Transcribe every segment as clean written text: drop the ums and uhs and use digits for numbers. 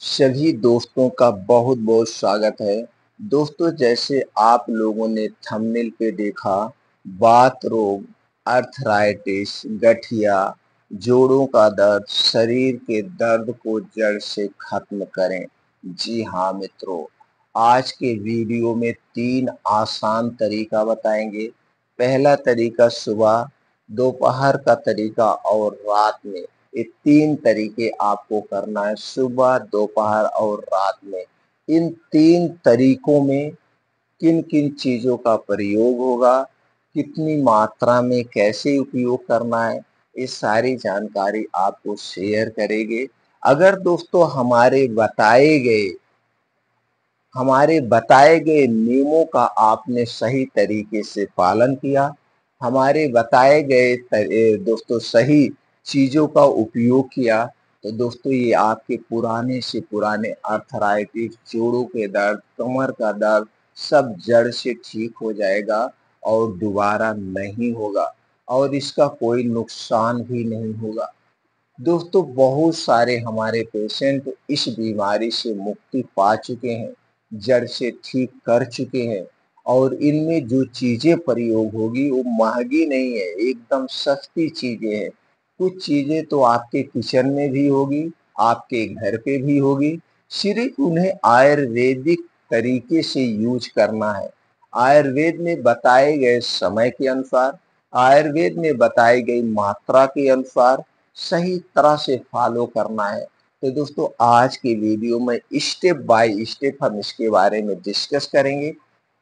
सभी दोस्तों का बहुत बहुत स्वागत है। दोस्तों, जैसे आप लोगों ने थंबनेल पे देखा, बात रोग, अर्थराइटिस, गठिया, जोड़ों का दर्द, शरीर के दर्द को जड़ से खत्म करें। जी हाँ मित्रों, आज के वीडियो में 3 आसान तरीका बताएंगे। पहला तरीका सुबह, दोपहर का तरीका और रात में। ये 3 तरीके आपको करना है सुबह, दोपहर और रात में। इन 3 तरीकों में किन-किन चीज़ों का प्रयोग होगा, कितनी मात्रा में कैसे उपयोग करना है, ये सारी जानकारी आपको शेयर करेंगे। अगर दोस्तों हमारे बताए गए नियमों का आपने सही तरीके से पालन किया, हमारे बताए गए दोस्तों सही चीज़ों का उपयोग किया, तो दोस्तों ये आपके पुराने से पुराने अर्थराइटिस, जोड़ों के दर्द, कमर का दर्द सब जड़ से ठीक हो जाएगा और दोबारा नहीं होगा और इसका कोई नुकसान भी नहीं होगा। दोस्तों, बहुत सारे हमारे पेशेंट इस बीमारी से मुक्ति पा चुके हैं, जड़ से ठीक कर चुके हैं और इनमें जो चीज़ें प्रयोग होगी वो महँगी नहीं है, एकदम सस्ती चीज़ें हैं। कुछ चीज़ें तो आपके किचन में भी होगी, आपके घर पे भी होगी, सिर्फ़ उन्हें आयुर्वेदिक तरीके से यूज़ करना है। आयुर्वेद में बताए गए समय के अनुसार, आयुर्वेद में बताई गई मात्रा के अनुसार सही तरह से फॉलो करना है। तो दोस्तों, आज के वीडियो में स्टेप बाय स्टेप हम इसके बारे में डिस्कस करेंगे।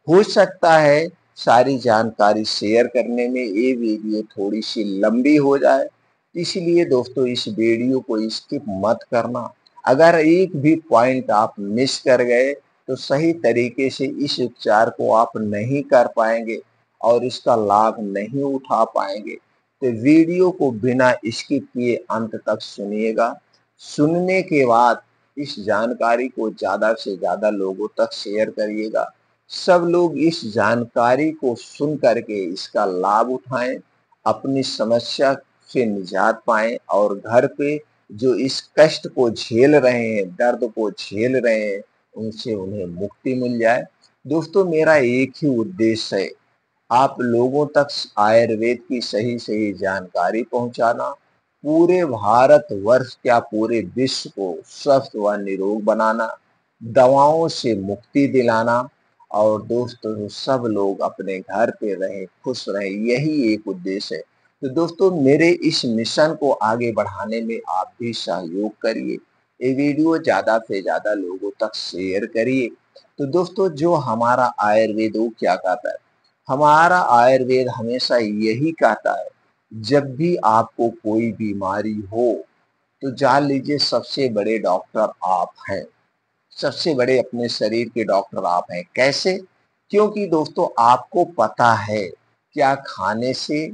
हो सकता है सारी जानकारी शेयर करने में ये वीडियो थोड़ी सी लंबी हो जाए, इसलिए दोस्तों इस वीडियो को स्किप मत करना। अगर एक भी पॉइंट आप मिस कर गए तो सही तरीके से इस उपचार को आप नहीं कर पाएंगे और इसका लाभ नहीं उठा पाएंगे। तो वीडियो को बिना स्किप किए अंत तक सुनिएगा। सुनने के बाद इस जानकारी को ज़्यादा से ज़्यादा लोगों तक शेयर करिएगा। सब लोग इस जानकारी को सुन करके इसका लाभ उठाएं, अपनी समस्या से निजात पाएं और घर पे जो इस कष्ट को झेल रहे हैं, दर्द को झेल रहे हैं, उनसे उन्हें मुक्ति मिल जाए। दोस्तों, मेरा एक ही उद्देश्य है, आप लोगों तक आयुर्वेद की सही सही जानकारी पहुंचाना, पूरे भारतवर्ष क्या पूरे विश्व को स्वस्थ व निरोग बनाना, दवाओं से मुक्ति दिलाना और दोस्तों सब लोग अपने घर पे रहें, खुश रहें, यही एक उद्देश्य है। तो दोस्तों, मेरे इस मिशन को आगे बढ़ाने में आप भी सहयोग करिए, ये वीडियो ज़्यादा से ज़्यादा लोगों तक शेयर करिए। तो दोस्तों, जो हमारा आयुर्वेद वो क्या कहता है, हमारा आयुर्वेद हमेशा यही कहता है, जब भी आपको कोई बीमारी हो तो जान लीजिए सबसे बड़े डॉक्टर आप हैं, सबसे बड़े अपने शरीर के डॉक्टर आप हैं। कैसे? क्योंकि दोस्तों आपको पता है क्या खाने से,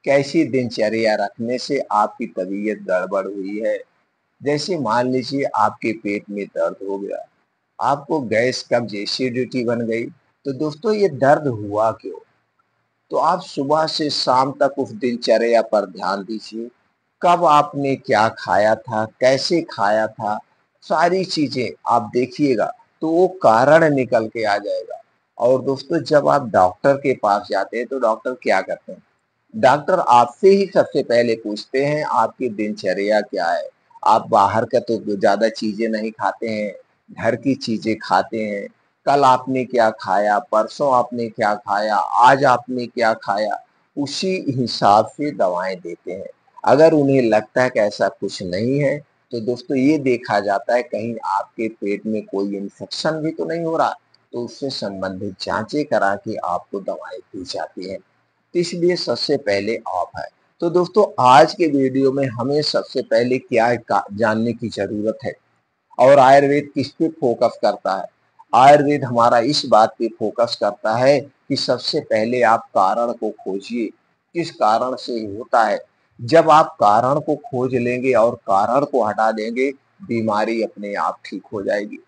कैसी दिनचर्या रखने से आपकी तबीयत गड़बड़ हुई है। जैसे मान लीजिए आपके पेट में दर्द हो गया, आपको गैस कब्ज एसिडिटी बन गई, तो दोस्तों ये दर्द हुआ क्यों? तो आप सुबह से शाम तक उस दिनचर्या पर ध्यान दीजिए। कब आपने क्या खाया था, कैसे खाया था, सारी चीज़ें आप देखिएगा तो वो कारण निकल के आ जाएगा। और दोस्तों, जब आप डॉक्टर के पास जाते हैं तो डॉक्टर क्या करते हैं? डॉक्टर आपसे ही सबसे पहले पूछते हैं आपकी दिनचर्या क्या है? आप बाहर का तो ज़्यादा चीज़ें नहीं खाते हैं, घर की चीज़ें खाते हैं। कल आपने क्या खाया, परसों आपने क्या खाया, आज आपने क्या खाया, उसी हिसाब से दवाएँ देते हैं। अगर उन्हें लगता है कि ऐसा कुछ नहीं है, तो दोस्तों ये देखा जाता है कहीं आपके पेट में कोई इन्फेक्शन भी तो नहीं हो रहा, तो उससे संबंधित जाँचें करा के आपको दवाएँ दी जाती हैं। तो इसलिए सबसे पहले आप हैं। तो दोस्तों, आज के वीडियो में हमें सबसे पहले क्या जानने की ज़रूरत है और आयुर्वेद किस पे फोकस करता है? आयुर्वेद हमारा इस बात पे फोकस करता है कि सबसे पहले आप कारण को खोजिए, किस कारण से होता है। जब आप कारण को खोज लेंगे और कारण को हटा देंगे, बीमारी अपने आप ठीक हो जाएगी।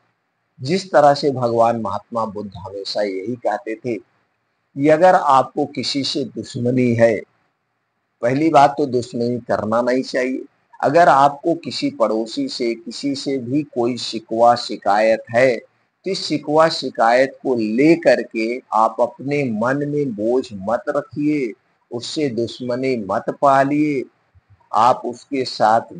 जिस तरह से भगवान महात्मा बुद्ध हमेशा यही कहते थे कि अगर आपको किसी से दुश्मनी है, पहली बात तो दुश्मनी करना नहीं चाहिए। अगर आपको किसी पड़ोसी से, किसी से भी कोई शिकवा शिकायत है, तो इस शिकवा शिकायत को लेकर के आप अपने मन में बोझ मत रखिए, उससे दुश्मनी मत पालिए। आप उसके साथ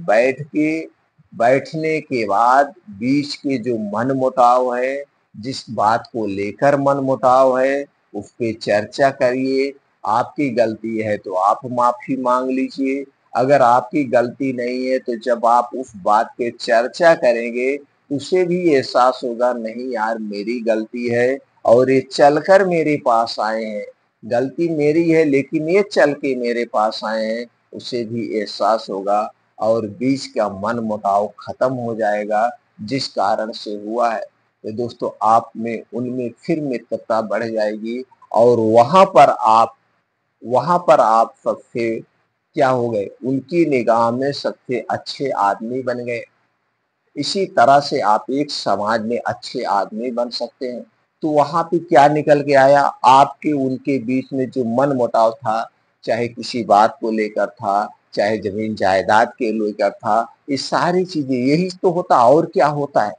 बैठने के बाद बीच के जो मनमुटाव है, जिस बात को लेकर मनमुटाव है, उस पे चर्चा करिए। आपकी गलती है तो आप माफ़ी माँग लीजिए, अगर आपकी गलती नहीं है तो जब आप उस बात पे चर्चा करेंगे, उसे भी एहसास होगा नहीं यार मेरी गलती है और ये चलकर मेरे पास आए हैं, गलती मेरी है लेकिन ये चल के मेरे पास आए हैं, उसे भी एहसास होगा और बीच का मनमुटाव खत्म हो जाएगा जिस कारण से हुआ है। तो दोस्तों आप में उनमें फिर मित्रता बढ़ जाएगी और वहाँ पर आप सबसे क्या हो गए, उनकी निगाह में सबसे अच्छे आदमी बन गए। इसी तरह से आप एक समाज में अच्छे आदमी बन सकते हैं। तो वहाँ पे क्या निकल के आया, आपके उनके बीच में जो मनमुटाव था, चाहे किसी बात को लेकर था, चाहे ज़मीन जायदाद के लेकर था, ये सारी चीज़ें यही तो होता, और क्या होता है।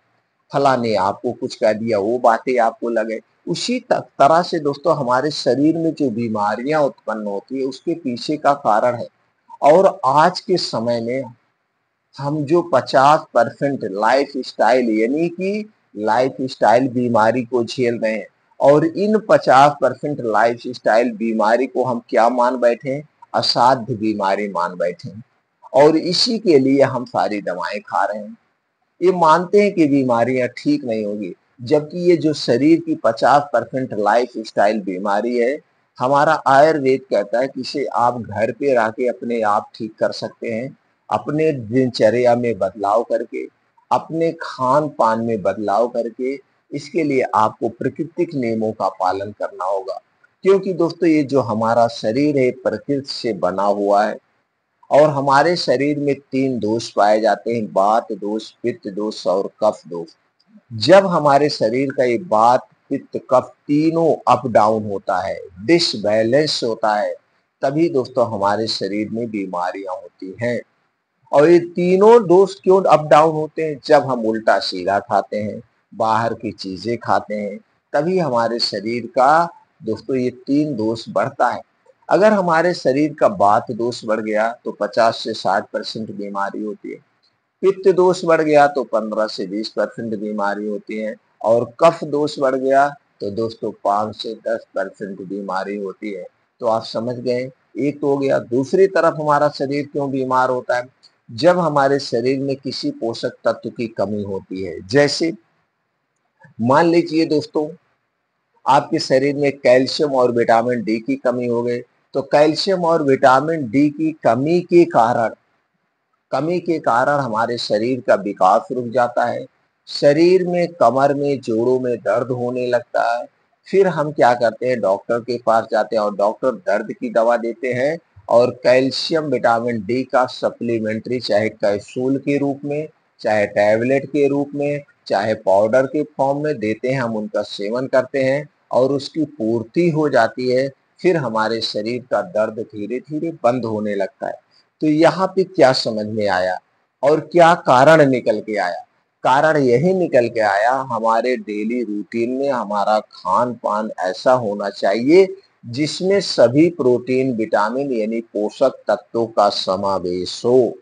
फलाँ ने आपको कुछ कह दिया, वो बातें आपको लगे। उसी तरह से दोस्तों हमारे शरीर में जो बीमारियाँ उत्पन्न होती है, उसके पीछे का कारण है। और आज के समय में हम जो 50% लाइफस्टाइल यानी कि लाइफस्टाइल बीमारी को झेल रहे हैं, और इन 50% लाइफस्टाइल बीमारी को हम क्या मान बैठे हैं, असाध्य बीमारी मान बैठे हैं, और इसी के लिए हम सारी दवाएं खा रहे हैं। ये मानते हैं कि बीमारियां ठीक नहीं होगी, जबकि ये जो शरीर की 50% लाइफस्टाइल बीमारी है, हमारा आयुर्वेद कहता है कि इसे आप घर पे रह के अपने आप ठीक कर सकते हैं, अपने दिनचर्या में बदलाव करके, अपने खान पान में बदलाव करके। इसके लिए आपको प्राकृतिक नियमों का पालन करना होगा, क्योंकि दोस्तों ये जो हमारा शरीर है प्रकृति से बना हुआ है, और हमारे शरीर में 3 दोष पाए जाते हैं, वात दोष, पित्त दोष और कफ दोष। जब हमारे शरीर का ये वात, पित्त, कफ तीनों अप डाउन होता है, डिसबैलेंस होता है, तभी दोस्तों हमारे शरीर में बीमारियां होती हैं। और ये तीनों दोष क्यों अप डाउन होते हैं, जब हम उल्टा सीधा खाते हैं, बाहर की चीजें खाते हैं, तभी हमारे शरीर का दोस्तों ये 3 दोष बढ़ता है। अगर हमारे शरीर का वात दोष बढ़ गया तो 50 से 60% बीमारी होती है, पित्त दोष बढ़ गया तो 15 से 20% बीमारी होती है, और कफ दोष बढ़ गया तो दोस्तों 5 से 10% बीमारी होती है। तो आप समझ गए, एक तो हो गया। दूसरी तरफ हमारा शरीर क्यों बीमार होता है, जब हमारे शरीर में किसी पोषक तत्व की कमी होती है। जैसे मान लीजिए दोस्तों आपके शरीर में कैल्शियम और विटामिन डी की कमी हो गई, तो कैल्शियम और विटामिन डी की कमी के कारण हमारे शरीर का विकास रुक जाता है, शरीर में, कमर में, जोड़ों में दर्द होने लगता है। फिर हम क्या करते हैं, डॉक्टर के पास जाते हैं और डॉक्टर दर्द की दवा देते हैं, और कैल्शियम विटामिन डी का सप्लीमेंट्री, चाहे कैप्सूल के रूप में, चाहे टैबलेट के रूप में, चाहे पाउडर के फॉर्म में देते हैं, हम उनका सेवन करते हैं और उसकी पूर्ति हो जाती है। फिर हमारे शरीर का दर्द धीरे धीरे बंद होने लगता है। तो यहाँ पे क्या समझ में आया और क्या कारण निकल के आया, कारण यही निकल के आया, हमारे डेली रूटीन में हमारा खान पान ऐसा होना चाहिए जिसमें सभी प्रोटीन, विटामिन यानी पोषक तत्वों का समावेश हो।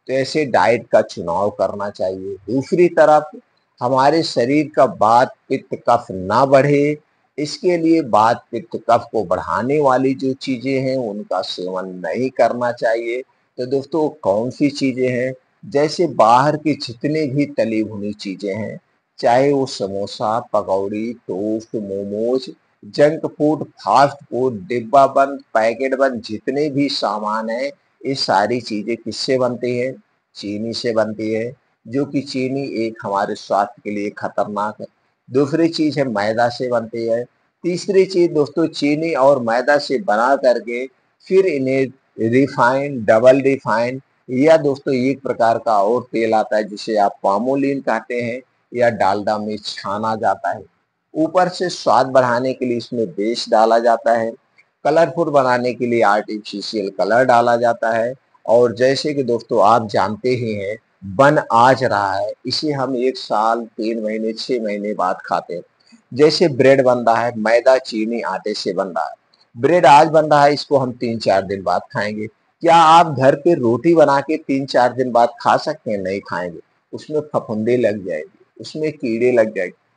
तो ऐसे डाइट का चुनाव करना चाहिए। दूसरी तरफ हमारे शरीर का वात, पित्त, कफ ना बढ़े, इसके लिए वात, पित्त, कफ को बढ़ाने वाली जो चीजें हैं उनका सेवन नहीं करना चाहिए। तो दोस्तों कौन सी चीजें हैं, जैसे बाहर की जितनी भी तली भुनी चीजें हैं, चाहे वो samosa, pakodi, toast, momos, junk food, fast food, डिब्बा बंद, पैकेट बंद जितने भी सामान है, ये सारी चीजें किससे बनती है, चीनी से बनती है, जो कि चीनी एक हमारे स्वास्थ्य के लिए खतरनाक है। दूसरी चीज है मैदा से बनती है। तीसरी चीज दोस्तों चीनी और मैदा से बना करके फिर इन्हें रिफाइन, डबल रिफाइन, या दोस्तों एक प्रकार का और तेल आता है जिसे आप पामोलिन कहते हैं, या डालडा में छाना जाता है। ऊपर से स्वाद बढ़ाने के लिए इसमें बेस डाला जाता है, कलरफुल बनाने के लिए आर्टिफिशियल कलर डाला जाता है, और जैसे कि दोस्तों आप जानते ही हैं, बन आज रहा है, इसे हम 1 साल, 3 महीने, 6 महीने बाद खाते हैं। जैसे ब्रेड बन रहा है, मैदा, चीनी, आटे से बन रहा है। ब्रेड आज बन रहा है, इसको हम 3-4 दिन बाद खाएँगे। क्या आप घर पे रोटी बना के 3-4 दिन बाद खा सकते हैं? नहीं खाएँगे। उसमें फफूंदी लग जाएगी, उसमें कीड़े लग जाएंगे।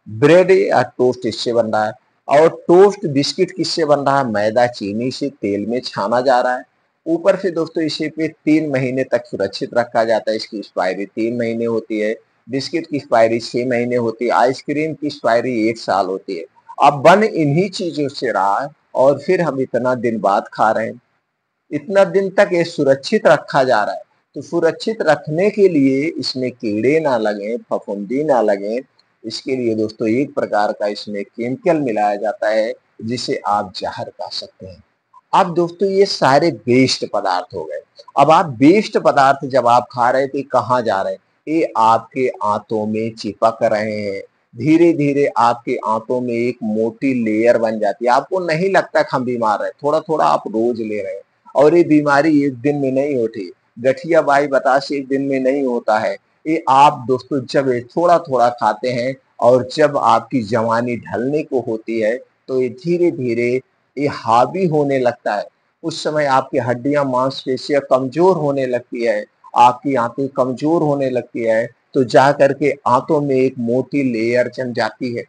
ब्रेड या टोस्ट इससे बन रहा है। और टोस्ट बिस्किट किससे बन रहा है? मैदा, चीनी से तेल में छाना जा रहा है। ऊपर से दोस्तों इसे पे 3 महीने तक सुरक्षित रखा जाता है। इसकी एक्सपायरी 3 महीने होती है। बिस्किट की एक्सपायरी 6 महीने होती है। आइसक्रीम की एक्सपायरी 1 साल होती है। अब बन इन्हीं चीजों से रहा है और फिर हम इतना दिन बाद खा रहे हैं। इतना दिन तक ये सुरक्षित रखा जा रहा है। तो सुरक्षित रखने के लिए इसमें कीड़े ना लगें, फफूंदी ना लगें, इसके लिए दोस्तों एक प्रकार का इसमें केमिकल मिलाया जाता है, जिसे आप ज़हर कह सकते हैं। अब दोस्तों ये सारे वेस्ट पदार्थ हो गए। अब आप वेस्ट पदार्थ जब आप खा रहे थे, कहाँ जा रहे हैं? ये आपके आंतों में चिपक रहे हैं। धीरे-धीरे आपके आंतों में एक मोटी लेयर बन जाती है। आपको नहीं लगता कि हम बीमार हैं, थोड़ा-थोड़ा आप रोज़ ले रहे हैं। और ये बीमारी एक दिन में नहीं होती। गठिया बाई बतासे एक दिन में नहीं होता है। ये आप दोस्तों जब ये थोड़ा-थोड़ा खाते हैं और जब आपकी जवानी ढलने को होती है, तो ये धीरे-धीरे ये हावी होने लगता है। उस समय आपकी हड्डियाँ, मांसपेशियाँ कमज़ोर होने लगती है, आपकी आँतें कमज़ोर होने लगती है, तो जा कर के आँतों में एक मोटी लेयर जम जाती है।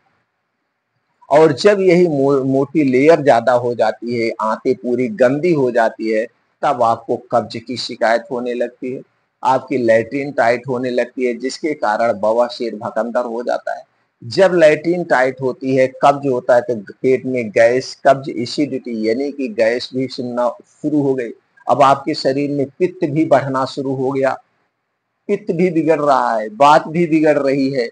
और जब यही मोटी लेयर ज़्यादा हो जाती है, आँतें पूरी गंदी हो जाती है, तब आपको कब्ज़ की शिकायत होने लगती है। आपकी लैट्रिन टाइट होने लगती है, जिसके कारण बवासीर भकंदर हो जाता है। जब लैट्रिन टाइट होती है, कब्ज़ होता है, तो पेट में गैस, कब्ज़, एसिडिटी यानी कि गैस भी सुनना शुरू हो गई। अब आपके शरीर में पित्त भी बढ़ना शुरू हो गया, पित्त भी बिगड़ रहा है, बात भी बिगड़ रही है।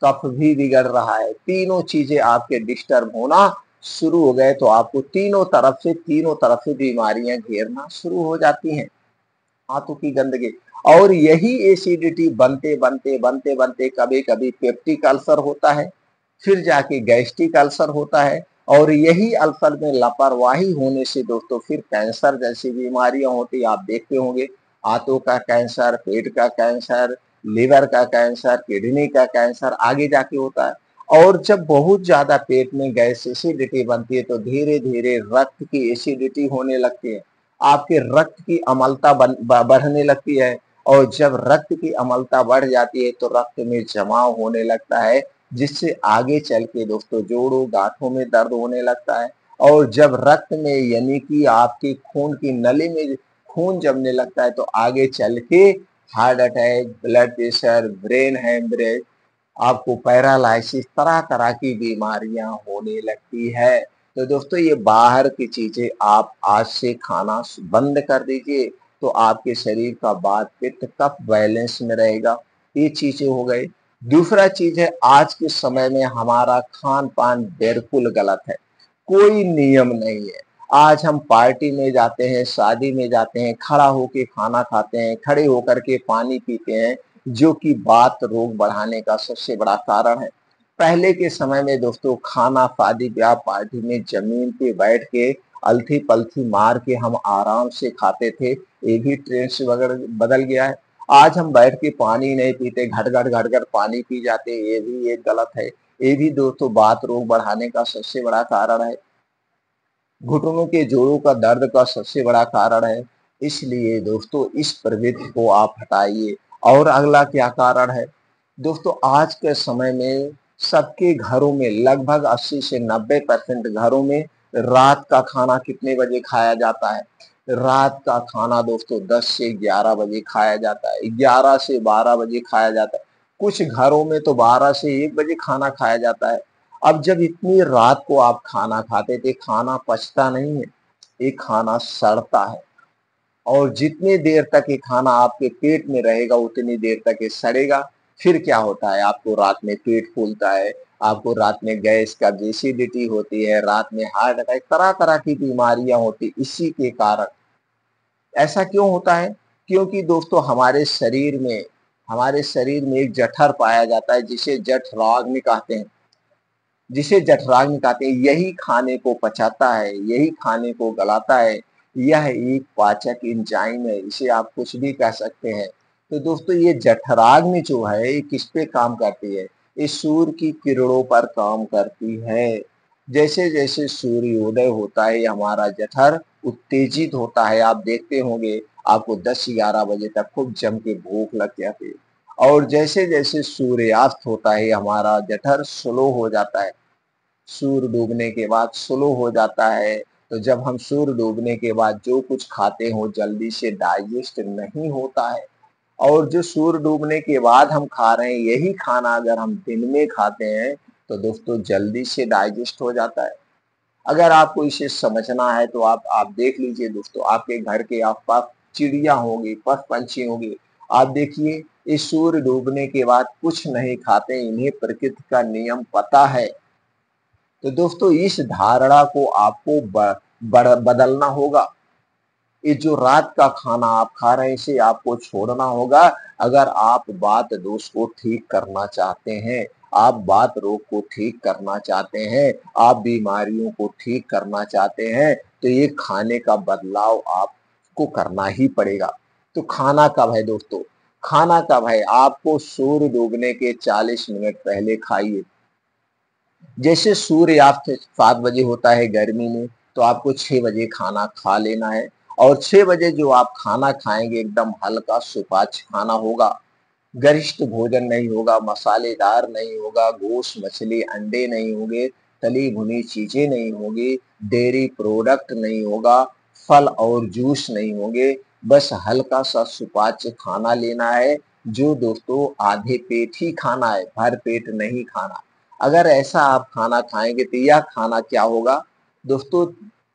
कफ भी बिगड़ रहा है, तीनों चीजें आपके डिस्टर्ब होना शुरू हो गए, तो आपको तीनों तरफ से बीमारियां घेरना शुरू हो जाती हैं। आंतों की गंदगी और यही एसिडिटी बनते बनते कभी कभी पेप्टिक अल्सर होता है, फिर जाके गैस्ट्रिक अल्सर होता है और यही अल्सर में लापरवाही होने से दोस्तों फिर कैंसर जैसी बीमारियां होती, आप देखते होंगे। आंतों का कैंसर, पेट का कैंसर, लिवर का कैंसर, किडनी का कैंसर आगे जाके होता है। और जब बहुत ज्यादा पेट में गैस एसिडिटी बनती है, तो धीरे धीरे रक्त की एसिडिटी होने लगती है, आपके रक्त की अम्लता बढ़ने लगती है। और जब रक्त की अम्लता बढ़ जाती है, तो रक्त में जमाव होने लगता है, जिससे आगे चल के दोस्तों जोड़ों गांठों में दर्द होने लगता है। और जब रक्त में यानी कि आपकी खून की नली में खून जमने लगता है, तो आगे चल के heart attack, blood pressure, brain haemorrhage, आपको पैरालाइसिस, तरह-तरह की बीमारियां होने लगती है। तो दोस्तों ये बाहर की चीजें आप आज से खाना बंद कर दीजिए, तो आपके शरीर का वात, पित्त, कफ बैलेंस में रहेगा। ये चीजें हो गई। दूसरा चीज है, आज के समय में हमारा खान-पान बिल्कुल गलत है। कोई नियम नहीं है। आज हम पार्टी में जाते हैं, शादी में जाते हैं, खड़ा होके खाना खाते हैं, खड़े होकर के पानी पीते हैं, जो कि बात रोग बढ़ाने का सबसे बड़ा कारण है। पहले के समय में दोस्तों खाना शादी ब्याह पार्टी में जमीन पे बैठ के अलथी पलथी मार के हम आराम से खाते थे, ये भी ट्रेंड से बदल गया है। आज हम बैठ के पानी नहीं पीते, घट घट पानी पी जाते, ये भी एक गलत है। ये भी दोस्तों बात रोग बढ़ाने का सबसे बड़ा कारण है। घुटनों के जोड़ों का दर्द का सबसे बड़ा कारण है। इसलिए दोस्तों इस प्रवृत्ति को आप हटाइए। और अगला क्या कारण है? दोस्तों आज के समय में सबके घरों में लगभग 80 से 90% घरों में रात का खाना कितने बजे खाया जाता है? रात का खाना दोस्तों 10 से 11 बजे खाया जाता है, 11 से 12 बजे खाया जाता है। कुछ घरों में तो 12 से 1 बजे खाना खाया जाता है। अब जब इतनी रात को आप खाना खाते थे, खाना पचता नहीं है, ये खाना सड़ता है। और जितनी देर तक ये खाना आपके पेट में रहेगा, उतनी देर तक ये सड़ेगा। फिर क्या होता है, आपको रात में पेट फूलता है, आपको रात में गैस का एसिडिटी होती है, रात में हार्ट अटैक, तरह-तरह की बीमारियां होती इसी के कारण। ऐसा क्यों होता है? क्योंकि दोस्तों हमारे शरीर में एक जठर पाया जाता है, जिसे जठराग्नि कहते हैं। जिसे जठराग्नि कहते हैं, यही खाने को पचाता है, यही खाने को गलाता है, यह एक पाचक एंजाइम है, इसे आप कुछ भी कह सकते हैं। तो दोस्तों ये जठराग्नि जो है ये किस पे काम करती है? ये सूर्य की किरणों पर काम करती है। जैसे जैसे सूर्योदय होता है हमारा जठर उत्तेजित होता है। आप देखते होंगे आपको 10-11 बजे तक खूब जम के भूख लग जाती है, और जैसे जैसे सूर्यास्त होता है हमारा जठर स्लो हो जाता है। सूर्य डूबने के बाद स्लो हो जाता है। तो जब हम सूर्य डूबने के बाद जो कुछ खाते हैं वो जल्दी से डाइजेस्ट नहीं होता है, और जो सूर्य डूबने के बाद हम खा रहे हैं यही खाना अगर हम दिन में खाते हैं तो दोस्तों जल्दी से डाइजेस्ट हो जाता है। अगर आपको इसे समझना है तो आप देख लीजिए दोस्तों, आपके घर के आसपास चिड़िया होंगी, पशु पंछी होंगे। आप देखिए इस सूर्य डूबने के बाद कुछ नहीं खाते, इन्हें प्रकृति का नियम पता है। तो दोस्तों इस धारणा को आपको बदलना होगा। ये जो रात का खाना आप खा रहे हैं इसे आपको छोड़ना होगा। अगर आप वात दोष को ठीक करना चाहते हैं, आप वात रोग को ठीक करना चाहते हैं, आप बीमारियों को ठीक करना चाहते हैं, तो ये खाने का बदलाव आपको करना ही पड़ेगा। तो खाना कब है दोस्तों? खाना कब है? आपको सूर्य डूबने के 40 मिनट पहले खाइए। जैसे सूर्यास्त 7 बजे होता है गर्मी में, तो आपको 6 बजे खाना खा लेना है, और 6 बजे जो आप खाना खाएंगे एकदम हल्का सुपाच्य खाना होगा। गरिष्ठ भोजन नहीं होगा, मसालेदार नहीं होगा, गोश्त मछली अंडे नहीं होंगे, तली भुनी चीजें नहीं होगी, डेयरी प्रोडक्ट नहीं होगा, फल और जूस नहीं होंगे। बस हल्का सा सुपाच्य खाना लेना है, जो दोस्तों आधे पेट ही खाना है, भर पेट नहीं खाना। अगर ऐसा आप खाना खाएंगे तो यह खाना क्या होगा दोस्तों?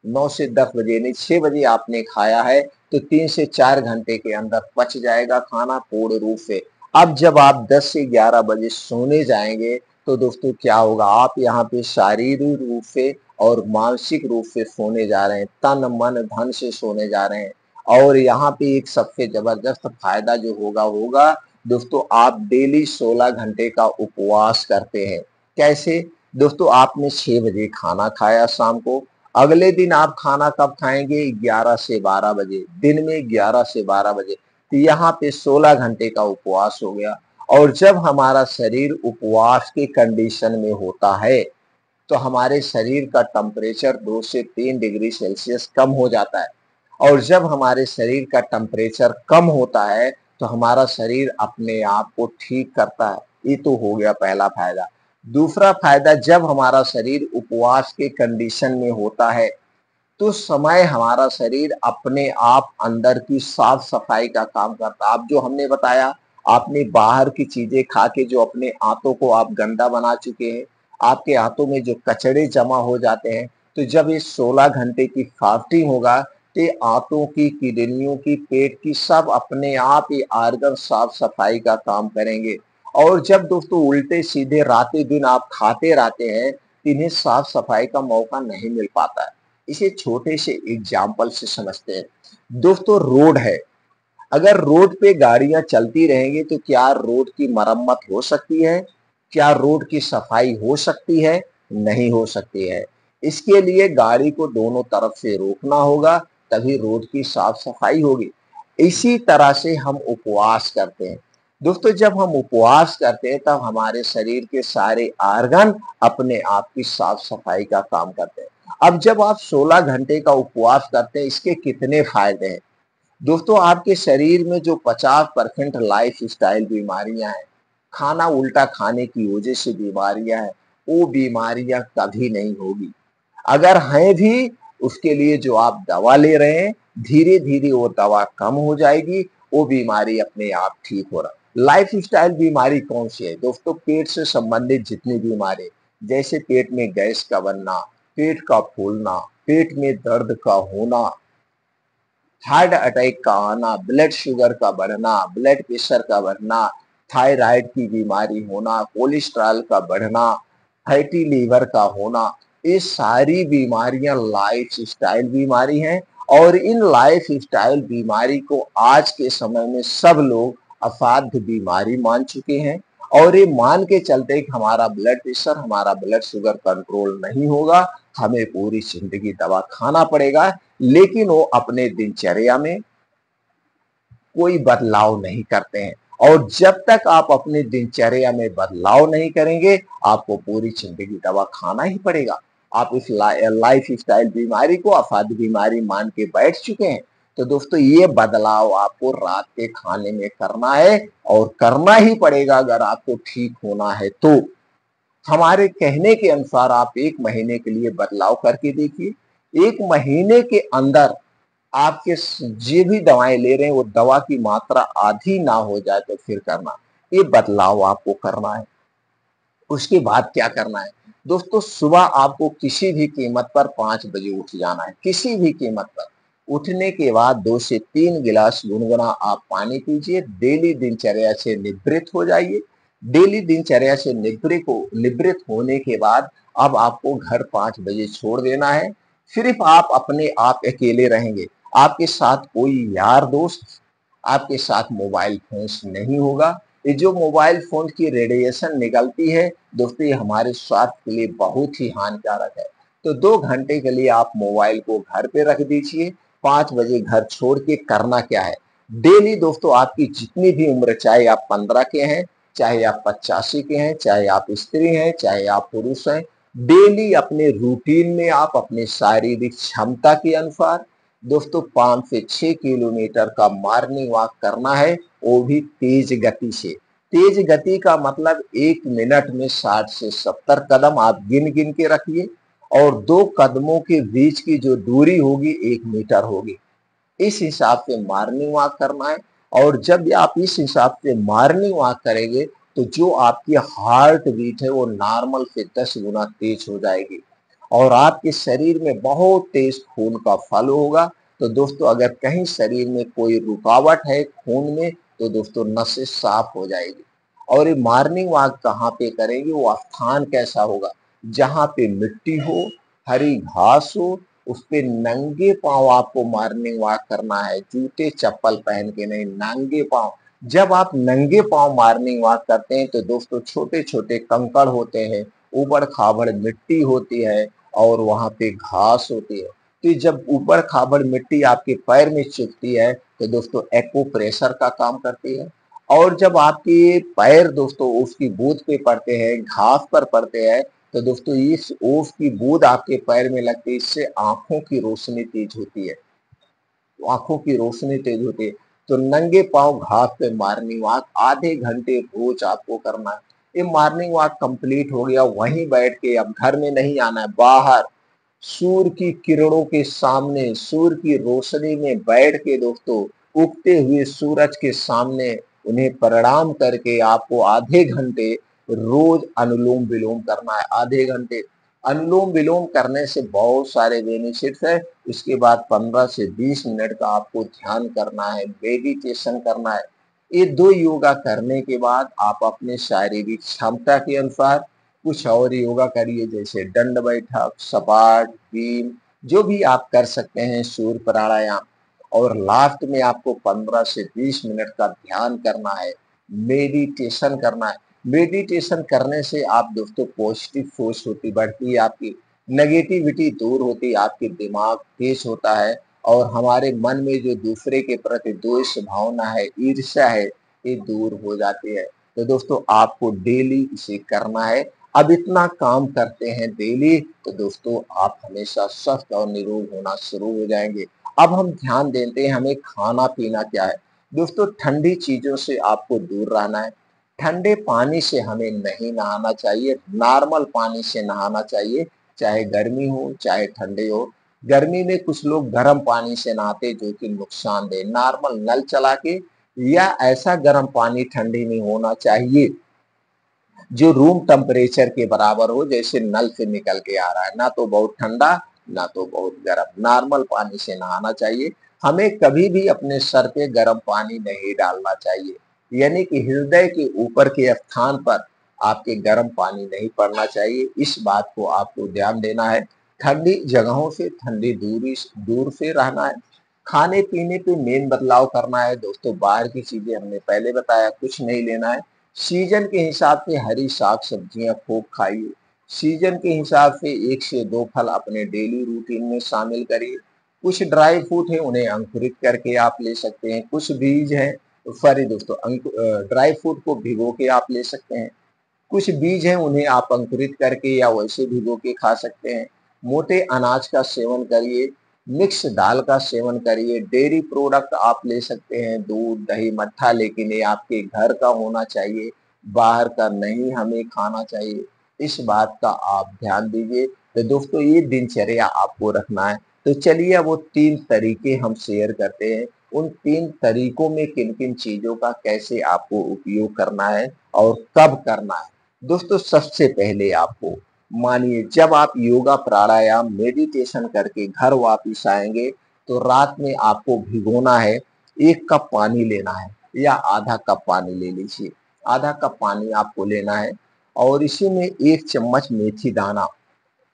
9 से 10 बजे नहीं, 6 बजे आपने खाया है तो 3 से 4 घंटे के अंदर पच जाएगा खाना पूर्ण रूप से। अब जब आप 10 से 11 बजे सोने जाएंगे तो दोस्तों क्या होगा? आप यहाँ पे शारीरिक रूप से और मानसिक रूप से सोने जा रहे हैं, तन मन धन से सोने जा रहे हैं। और यहाँ पे एक सबसे जबरदस्त फायदा जो होगा दोस्तों, आप डेली 16 घंटे का उपवास करते हैं। कैसे? दोस्तों आपने 6 बजे खाना खाया शाम को, अगले दिन आप खाना कब खाएंगे? 11 से 12 बजे, दिन में 11 से 12 बजे। तो यहाँ पे 16 घंटे का उपवास हो गया। और जब हमारा शरीर उपवास की कंडीशन में होता है तो हमारे शरीर का टेम्परेचर 2 से 3 डिग्री सेल्सियस कम हो जाता है, और जब हमारे शरीर का टेम्परेचर कम होता है तो हमारा शरीर अपने आप को ठीक करता है। ये तो हो गया पहला फायदा। दूसरा फायदा, जब हमारा शरीर उपवास के कंडीशन में होता है तो समय हमारा शरीर अपने आप अंदर की साफ सफाई का काम करता है। आप जो हमने बताया, आपने बाहर की चीजें खा के जो अपने आंतों को आप गंदा बना चुके हैं, आपके आंतों में जो कचड़े जमा हो जाते हैं, तो जब ये 16 घंटे की फास्टिंग होगा तो आंतों की, किडनियों की, पेट की, सब अपने आप ये आर्गन साफ सफाई का काम करेंगे। और जब दोस्तों उल्टे सीधे रातें दिन आप खाते रहते हैं तो इन्हें साफ सफाई का मौका नहीं मिल पाता है। इसे छोटे से एग्जाम्पल से समझते हैं। दोस्तों रोड है, अगर रोड पे गाड़ियां चलती रहेंगी तो क्या रोड की मरम्मत हो सकती है? क्या रोड की सफाई हो सकती है? नहीं हो सकती है। इसके लिए गाड़ी को दोनों तरफ से रोकना होगा, तभी रोड की साफ सफाई होगी। इसी तरह से हम उपवास करते हैं। दोस्तों जब हम उपवास करते हैं तब हमारे शरीर के सारे आर्गन अपने आप की साफ सफाई का काम करते हैं। अब जब आप 16 घंटे का उपवास करते हैं, इसके कितने फायदे हैं दोस्तों? आपके शरीर में जो 50% लाइफ स्टाइल बीमारियां हैं, खाना उल्टा खाने की वजह से बीमारियां हैं, वो बीमारियां कभी नहीं होगी। अगर हैं भी, उसके लिए जो आप दवा ले रहे हैं धीरे धीरे वो दवा कम हो जाएगी, वो बीमारी अपने आप ठीक हो रहा। लाइफ स्टाइल बीमारी कौन सी है दोस्तों? पेट से संबंधित जितनी बीमारी, जैसे पेट में गैस का बनना, पेट का फूलना, पेट में दर्द का होना, हार्ट अटैक का आना, ब्लड शुगर का बढ़ना, ब्लड प्रेशर का बढ़ना, थायराइड की बीमारी होना, कोलेस्ट्रॉल का बढ़ना, फैटी लीवर का होना, ये सारी बीमारियां लाइफ स्टाइल बीमारी हैं। और इन लाइफ स्टाइल बीमारी को आज के समय में सब लोग असाध्य बीमारी मान चुके हैं। और ये मान के चलते कि हमारा ब्लड प्रेशर, हमारा ब्लड शुगर कंट्रोल नहीं होगा, हमें पूरी जिंदगी दवा खाना पड़ेगा, लेकिन वो अपने दिनचर्या में कोई बदलाव नहीं करते हैं। और जब तक आप अपनी दिनचर्या में बदलाव नहीं करेंगे, आपको पूरी जिंदगी दवा खाना ही पड़ेगा। आप इस लाइफ स्टाइल बीमारी को अफाद बीमारी मान के बैठ चुके हैं। तो दोस्तों, ये बदलाव आपको रात के खाने में करना है, और करना ही पड़ेगा अगर आपको ठीक होना है तो। हमारे कहने के अनुसार आप 1 महीने के लिए बदलाव करके देखिए। 1 महीने के अंदर आपके जो भी दवाएं ले रहे हैं वो दवा की मात्रा आधी ना हो जाए तो फिर करना। ये बदलाव आपको करना है। उसके बाद क्या करना है दोस्तों, सुबह आपको किसी भी कीमत पर 5 बजे उठ जाना है, किसी भी कीमत पर। उठने के बाद 2 से 3 गिलास गुनगुना आप पानी पीजिए। डेली दिनचर्या से निवृत्त हो जाइए। डेली दिनचर्या से निवृत्त होने के बाद अब आपको घर 5 बजे छोड़ देना है। सिर्फ आप अकेले रहेंगे। आपके साथ कोई यार दोस्त, आपके साथ मोबाइल फोन्स नहीं होगा। ये जो मोबाइल फोन की रेडिएशन निकलती है दोस्तों, ये हमारे स्वास्थ्य के लिए बहुत ही हानिकारक है। तो 2 घंटे के लिए आप मोबाइल को घर पे रख दीजिए। 5 बजे घर छोड़ के करना क्या है, डेली दोस्तों आपकी जितनी भी उम्र, चाहे आप 15 के हैं, चाहे आप 85 के हैं, चाहे आप स्त्री हैं, चाहे आप पुरुष हैं, डेली अपने रूटीन में आप अपने शारीरिक क्षमता के अनुसार दोस्तों 5 से 6 किलोमीटर का मॉर्निंग वॉक करना है, वो भी तेज गति से। तेज गति का मतलब 1 मिनट में 60 से 70 कदम आप गिन गिन के रखिए, और 2 कदमों के बीच की जो दूरी होगी 1 मीटर होगी। इस हिसाब से मॉर्निंग वॉक करना है। और जब आप इस हिसाब से मॉर्निंग वॉक करेंगे तो जो आपकी हार्ट बीट है वो नॉर्मल से 10 गुना तेज हो जाएगी, और आपके शरीर में बहुत तेज खून का फ्लो होगा। तो दोस्तों, अगर कहीं शरीर में कोई रुकावट है खून में, तो दोस्तों नसें साफ हो जाएगी। और ये मॉर्निंग वॉक कहाँ पे करेंगे, वो स्थान कैसा होगा, जहाँ पे मिट्टी हो, हरी घास हो, उस पे नंगे पांव आपको मॉर्निंग वॉक करना है। जूते चप्पल पहन के नहीं, नंगे पांव। जब आप नंगे पांव मॉर्निंग वॉक करते हैं तो दोस्तों छोटे छोटे कंकड़ होते हैं, ऊबड़ खाबड़ मिट्टी होती है, और वहां पे घास होती है। तो जब ऊबड़ खाबड़ मिट्टी आपके पैर में चुभती है तो दोस्तों एक्को प्रेशर का काम करती है। और जब आपके पैर दोस्तों उसकी बूंद पे पड़ते हैं, घास पर पड़ते हैं, तो दोस्तों इस ओस की बूंद आपके पैर में लगती है, इससे आंखों की रोशनी तेज होती है। आंखों की रोशनी तेज होती है। तो नंगे पांव घास पे मॉर्निंग वॉक आधे घंटे रोज आपको करना है। ये मॉर्निंग वॉक कंप्लीट हो गया, वहीं बैठ के, अब घर में नहीं आना है, बाहर सूर्य की किरणों के सामने, सूर्य की रोशनी में बैठ के दोस्तों, उगते हुए सूरज के सामने उन्हें प्रणाम करके आपको आधे घंटे रोज अनुलोम विलोम करना है। आधे घंटे अनुलोम विलोम करने से बहुत सारे बेनिफिट्स है। उसके बाद 15 से 20 मिनट का आपको ध्यान करना है, मेडिटेशन करना है। ये 2 योगा करने के बाद आप अपने शारीरिक क्षमता के अनुसार कुछ और योगा करिए, जैसे दंड बैठक, सपाट, भीम, जो भी आप कर सकते हैं, सूर्य प्राणायाम। और लास्ट में आपको 15 से 20 मिनट का ध्यान करना है, मेडिटेशन करना है। मेडिटेशन करने से आप दोस्तों पॉजिटिव सोच होती बढ़ती है, आपकी नेगेटिविटी दूर होती है, आपके दिमाग तेज होता है, और हमारे मन में जो दूसरे के प्रति द्वेष भावना है, ईर्ष्या है, ये दूर हो जाती है। तो दोस्तों आपको डेली इसे करना है। अब इतना काम करते हैं डेली तो दोस्तों आप हमेशा स्वस्थ और निरोग होना शुरू हो जाएंगे। अब हम ध्यान देते हैं हमें खाना पीना क्या है। दोस्तों ठंडी चीजों से आपको दूर रहना है। ठंडे पानी से हमें नहीं नहाना चाहिए, नॉर्मल पानी से नहाना चाहिए, चाहे गर्मी हो चाहे ठंडे हो। गर्मी में कुछ लोग गर्म पानी से नहाते जो कि नुकसानदेह। नॉर्मल नल चला के, या ऐसा गर्म पानी ठंडी में होना चाहिए जो रूम टेम्परेचर के बराबर हो, जैसे नल से निकल के आ रहा है, ना तो बहुत ठंडा ना तो बहुत गर्म, नॉर्मल पानी से नहाना चाहिए। हमें कभी भी अपने सर पे गर्म पानी नहीं डालना चाहिए, यानी कि हृदय के ऊपर के स्थान पर आपके गर्म पानी नहीं पड़ना चाहिए। इस बात को आपको ध्यान देना है। ठंडी जगहों से दूर से रहना है। खाने पीने पे मेन बदलाव करना है दोस्तों। बाहर की चीजें हमने पहले बताया, कुछ नहीं लेना है। सीजन के हिसाब से हरी साग सब्जियां खूब खाइए। सीजन के हिसाब से 1 से 2 फल अपने डेली रूटीन में शामिल करिए। कुछ ड्राई फ्रूट है उन्हें अंकुरित करके आप ले सकते हैं। कुछ बीज हैं, सॉरी दोस्तों, ड्राई फ्रूट को भिगो के आप ले सकते हैं। कुछ बीज हैं उन्हें आप अंकुरित करके या वैसे भिगो के खा सकते हैं। मोटे अनाज का सेवन करिए, मिक्स दाल का सेवन करिए। डेयरी प्रोडक्ट आप ले सकते हैं, दूध, दही, मट्ठा, लेकिन ये आपके घर का होना चाहिए, बाहर का नहीं हमें खाना चाहिए। इस बात का आप ध्यान दीजिए। तो दोस्तों ये दिनचर्या आपको रखना है। तो चलिए अब वो 3 तरीके हम शेयर करते हैं। उन 3 तरीकों में किन-किन चीज़ों का कैसे आपको उपयोग करना है और कब करना है। दोस्तों सबसे पहले आपको मानिए जब आप योगा, प्राणायाम, मेडिटेशन करके घर वापिस आएँगे, तो रात में आपको भिगोना है, 1 कप पानी लेना है या आधा कप पानी ले लीजिए। आधा कप पानी आपको लेना है और इसी में 1 चम्मच मेथी दाना,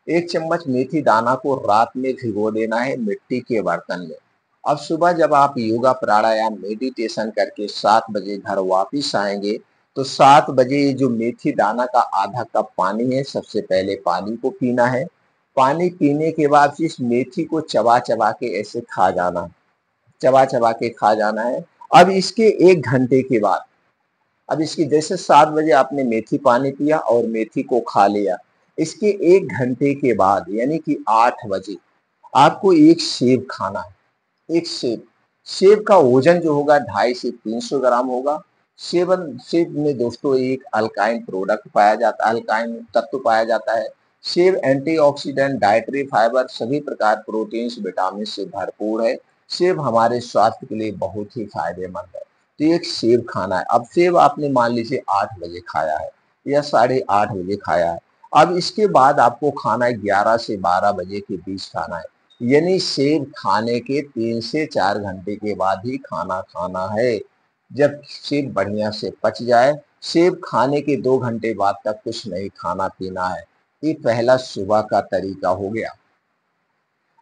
1 चम्मच मेथी दाना को रात में भिगो देना है मिट्टी के बर्तन में। अब सुबह जब आप योगा, प्राणायाम, मेडिटेशन करके 7 बजे घर वापिस आएँगे, तो 7 बजे ये जो मेथी दाना का आधा कप पानी है, सबसे पहले पानी को पीना है। पानी पीने के बाद इस मेथी को चबा-चबा के ऐसे खा जाना है, चबा-चबा के खा जाना है। अब इसके 1 घंटे के बाद, अब इसकी जैसे 7 बजे आपने मेथी पानी पिया और मेथी को खा लिया, इसके 1 घंटे के बाद यानी कि 8 बजे आपको 1 सेब खाना है। 1 सेब, सेब का वजन जो होगा 250 से 300 ग्राम होगा। सेब में दोस्तों एक अल्काइन प्रोडक्ट पाया जाता है, अल्काइन तत्व पाया जाता है। सेब एंटीऑक्सीडेंट, डाइटरी फाइबर, सभी प्रकार प्रोटीन्स, विटामिन से भरपूर है। सेब हमारे स्वास्थ्य के लिए बहुत ही फायदेमंद है। तो एक सेब खाना है। अब सेब आपने मान लीजिए 8 बजे खाया है या साढ़े 8 बजे खाया है। अब इसके बाद आपको खाना है 11 से 12 बजे के बीच खाना है। यानी सेब खाने के 3 से 4 घंटे के बाद ही खाना खाना है। जब सेब बढ़िया से पच जाए, सेब खाने के 2 घंटे बाद तक कुछ नहीं खाना-पीना है। ये पहला सुबह का तरीका हो गया।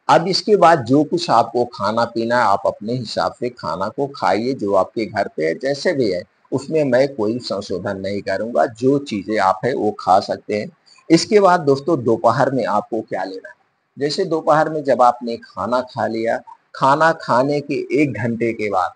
अब इसके बाद जो कुछ आपको खाना-पीना है, आप अपने हिसाब से खाना को खाइए, जो आपके घर पे है, जैसे भी है, उसमें मैं कोई संशोधन नहीं करूँगा। जो चीज़ें आप है, वो खा सकते हैं। इसके बाद दोस्तों दोपहर में आपको क्या लेना है? जैसे दोपहर में जब आपने खाना खा लिया, खाना खाने के 1 घंटे के बाद,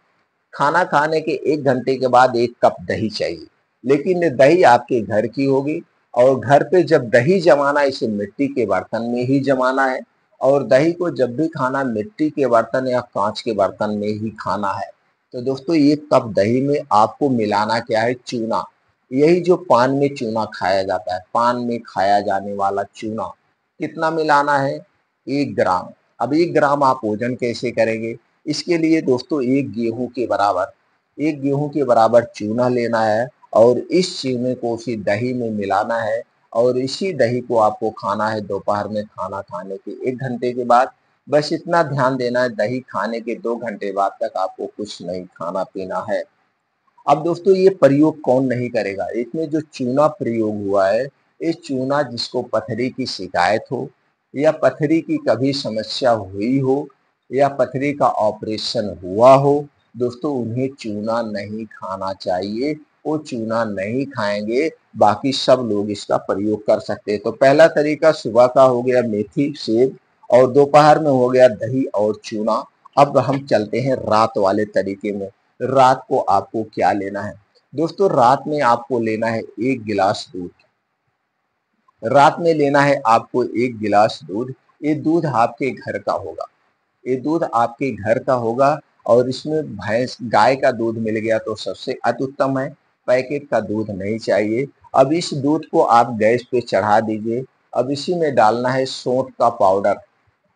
खाना खाने के 1 घंटे के बाद 1 कप दही चाहिए। लेकिन दही आपके घर की होगी और घर पे जब दही जमाना है, इसे मिट्टी के बर्तन में ही जमाना है और दही को जब भी खाना मिट्टी के बर्तन या काँच के बर्तन में ही खाना है। तो दोस्तों 1 कप दही में आपको मिलाना क्या है? चूना। यही जो पान में चूना खाया जाता है, पान में खाया जाने वाला चूना। कितना मिलाना है? 1 ग्राम। अब 1 ग्राम आप वज़न कैसे करेंगे? इसके लिए दोस्तों 1 गेहूँ के बराबर, 1 गेहूँ के बराबर चूना लेना है और इस चूने को उसी दही में मिलाना है और इसी दही को आपको खाना है दोपहर में खाना खाने के 1 घंटे के बाद। बस इतना ध्यान देना है, दही खाने के 2 घंटे बाद तक आपको कुछ नहीं खाना-पीना है। अब दोस्तों ये प्रयोग कौन नहीं करेगा? इसमें जो चूना प्रयोग हुआ है, ये चूना जिसको पथरी की शिकायत हो या पथरी की कभी समस्या हुई हो या पथरी का ऑपरेशन हुआ हो, दोस्तों उन्हें चूना नहीं खाना चाहिए। वो चूना नहीं खाएँगे, बाकी सब लोग इसका प्रयोग कर सकते हैं। तो पहला तरीका सुबह का हो गया मेथी, सेब और दोपहर में हो गया दही और चूना। अब हम चलते हैं रात वाले तरीके में। रात को आपको क्या लेना है? दोस्तों रात में आपको लेना है 1 गिलास दूध। रात में लेना है आपको 1 गिलास दूध। ये दूध आपके घर का होगा। ये दूध आपके घर का होगा और इसमें भैंस गाय का दूध मिल गया तो सबसे अति उत्तम है। पैकेट का दूध नहीं चाहिए। अब इस दूध को आप गैस पे चढ़ा दीजिए। अब इसी में डालना है सोंठ का पाउडर।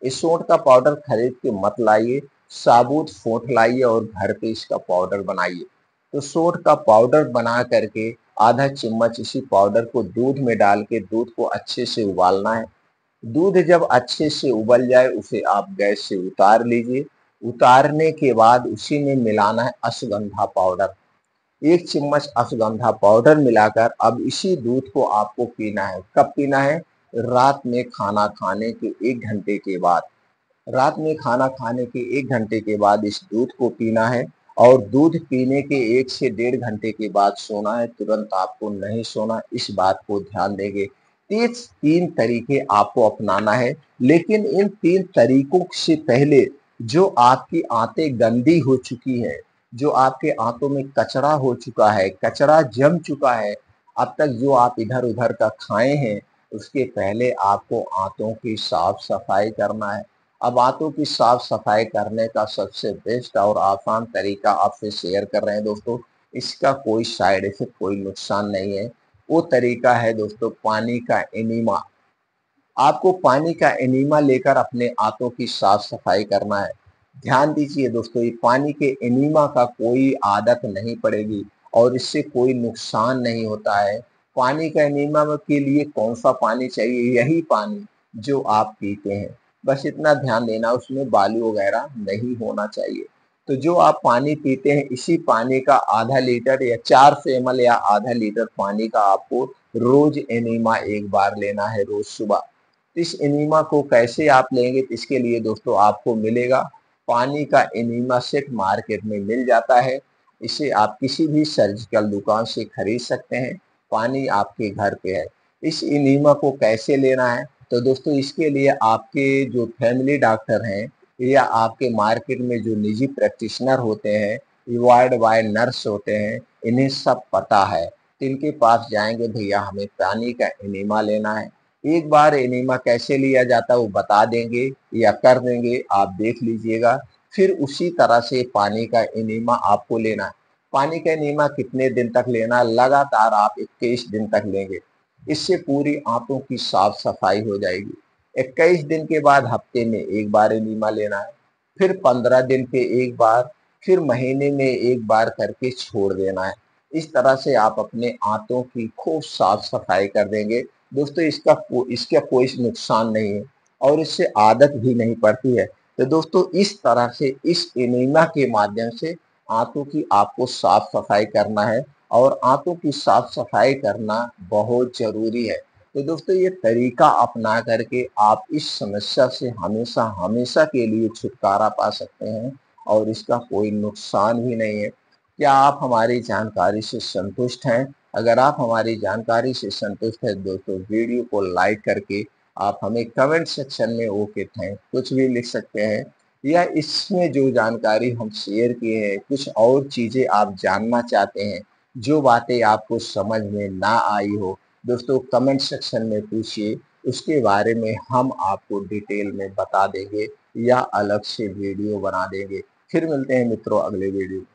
इस सोंठ का पाउडर खरीद के मत लाइए, साबुत सोंठ लाइए और घर पे इसका पाउडर बनाइए। तो सोंठ का पाउडर बना करके आधा चम्मच इसी पाउडर को दूध में डाल के दूध को अच्छे से उबालना है। दूध जब अच्छे से उबल जाए उसे आप गैस से उतार लीजिए। उतारने के बाद उसी में मिलाना है अश्वगंधा पाउडर। 1 चम्मच अश्वगंधा पाउडर मिलाकर अब इसी दूध को आपको पीना है। कब पीना है? रात में खाना खाने के 1 घंटे के बाद। रात में खाना खाने के 1 घंटे के बाद इस दूध को पीना है और दूध पीने के 1 से 1.5 घंटे के बाद सोना है, तुरंत आपको नहीं सोना, इस बात को ध्यान देंगे। ये 3 तरीके आपको अपनाना है, लेकिन इन 3 तरीकों से पहले जो आपकी आंतें गंदी हो चुकी हैं, जो आपके आंतों में कचरा हो चुका है, कचरा जम चुका है, अब तक जो आप इधर-उधर का खाए हैं, उसके पहले आपको आंतों की साफ-सफाई करना है। अब आंतों की साफ-सफाई करने का सबसे बेस्ट और आसान तरीका आपसे शेयर कर रहे हैं दोस्तों। इसका कोई साइड इफ़ेक्ट, कोई नुकसान नहीं है। वो तरीका है दोस्तों पानी का एनीमा। आपको पानी का एनीमा लेकर अपने आंतों की साफ-सफाई करना है। ध्यान दीजिए दोस्तों, ये पानी के एनीमा का कोई आदत नहीं पड़ेगी और इससे कोई नुकसान नहीं होता है। पानी का एनीमा के लिए कौन-सा पानी चाहिए? यही पानी जो आप पीते हैं। बस इतना ध्यान देना, उसमें बालू वगैरह नहीं होना चाहिए। तो जो आप पानी पीते हैं, इसी पानी का आधा लीटर या 400 एमएल या आधा लीटर पानी का आपको रोज़ एनीमा 1 बार लेना है, रोज़ सुबह। इस एनीमा को कैसे आप लेंगे? तो इसके लिए दोस्तों आपको मिलेगा पानी का एनीमा सेट, मार्केट में मिल जाता है। इसे आप किसी भी सर्जिकल दुकान से खरीद सकते हैं। पानी आपके घर पे है। इस एनीमा को कैसे लेना है? तो दोस्तों इसके लिए आपके जो फैमिली डॉक्टर हैं या आपके मार्केट में जो निजी प्रैक्टिशनर होते हैं, वार्ड बाय नर्स होते हैं, इन्हें सब पता है। तो इनके पास जाएँगे, भैया हमें पानी का एनीमा लेना है। एक बार एनीमा कैसे लिया जाता है वो बता देंगे या कर देंगे, आप देख लीजिएगा। फिर उसी तरह से पानी का एनीमा आपको लेना है। पानी का एनीमा कितने दिन तक लेना है? लगातार आप 21 दिन तक लेंगे। इससे पूरी आंतों की साफ-सफाई हो जाएगी। 21 दिन के बाद हफ्ते में 1 बार एनीमा लेना है, फिर 15 दिन पे 1 बार, फिर महीने में 1 बार करके छोड़ देना है। इस तरह से आप अपने आंतों की खूब साफ-सफाई कर देंगे। दोस्तों इसका कोई नुकसान नहीं है और इससे आदत भी नहीं पड़ती है। तो दोस्तों इस तरह से इस एनीमा के माध्यम से आंतों की आपको साफ-सफाई करना है और आंतों की साफ-सफाई करना बहुत ज़रूरी है। तो दोस्तों ये तरीका अपना करके आप इस समस्या से हमेशा के लिए छुटकारा पा सकते हैं और इसका कोई नुकसान भी नहीं है। क्या आप हमारी जानकारी से संतुष्ट हैं? अगर आप हमारी जानकारी से संतुष्ट हैं दोस्तों, वीडियो को लाइक करके आप हमें कमेंट सेक्शन में ओके थैंक कुछ भी लिख सकते हैं, या इसमें जो जानकारी हम शेयर किए हैं, कुछ और चीज़ें आप जानना चाहते हैं, जो बातें आपको समझ में ना आई हो, दोस्तों कमेंट सेक्शन में पूछिए, उसके बारे में हम आपको डिटेल में बता देंगे या अलग से वीडियो बना देंगे। फिर मिलते हैं मित्रों अगले वीडियो में।